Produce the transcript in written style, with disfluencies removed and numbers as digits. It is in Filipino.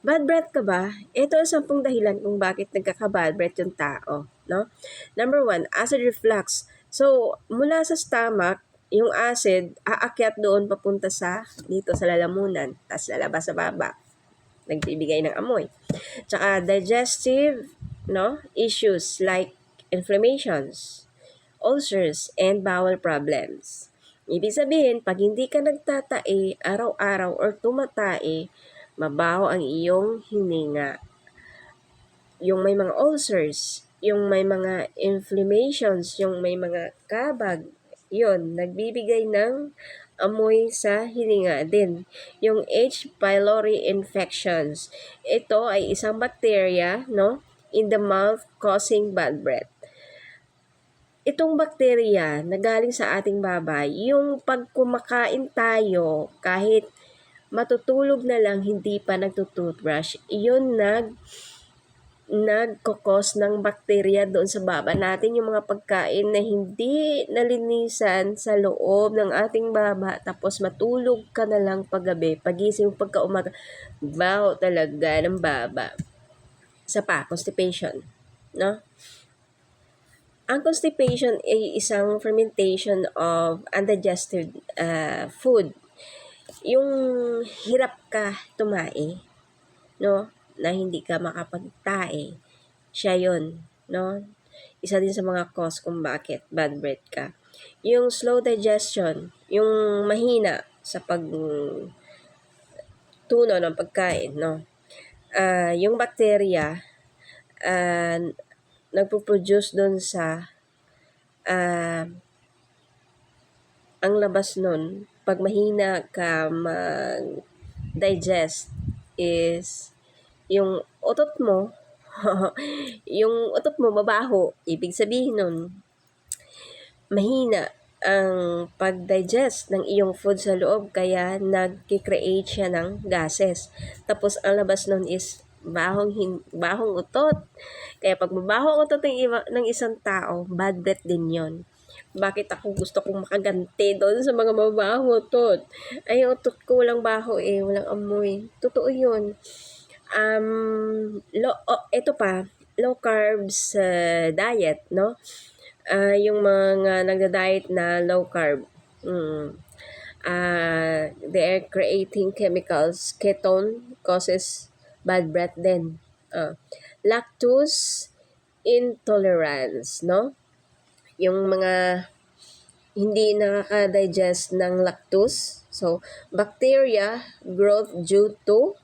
Bad breath ka ba? Ito ang 10 dahilan kung bakit nagkaka-bad breath yung tao, no? Number 1, acid reflux. So, mula sa stomach, yung acid aakyat doon papunta sa dito sa lalamunan, tapos lalabas sa baba. Nagbibigay ng amoy. Tsaka digestive, no, issues like inflammations, ulcers, and bowel problems. Ibig sabihin, pag hindi ka nagtatae araw-araw or tumatae, mabaho ang iyong hininga. Yung may mga ulcers, yung may mga inflammations, yung may mga kabag, yun, nagbibigay ng amoy sa hininga din. Yung H. pylori infections, ito ay isang bacteria, no, in the mouth causing bad breath. Itong bakterya na galing sa ating babay, yung pag kumakain tayo, kahit matutulog na lang, hindi pa nagtutoothbrush, iyon nagkokos ng bakterya doon sa baba natin, yung mga pagkain na hindi nalinisan sa loob ng ating baba, tapos matulog ka na lang paggabi, pagising pagka umaga, baho talaga ng baba. Isa pa, constipation, no? Ang constipation ay isang fermentation of undigested food. Yung hirap ka tumae, no, na hindi ka makapagtae, siya yun, no? Isa din sa mga cause kung bakit bad breath ka. Yung slow digestion, yung mahina sa pagtuno ng pagkain, no? Yung bacteria, nagpo-produce doon sa ang labas nun, pag mahina ka mag-digest is yung utot mo, yung utot mo mabaho. Ibig sabihin nun, mahina ang pag-digest ng iyong food sa loob, kaya nag-create siya ng gases. Tapos ang labas nun is bahong utot. Kaya pag mabaho ang utot ng isang tao, bad breath din yon. Bakit ako gusto kong makaganti doon sa mga mabahong utot? Ay, yung utot ko walang baho walang amoy. Totoo yun. Ito pa, low carbs diet, no? Yung mga nagda-diet na low carb, they are creating chemicals. Ketone causes bad breath din. Lactose intolerance, no? Yung mga hindi nakaka-digest ng lactose. So, bacteria growth due to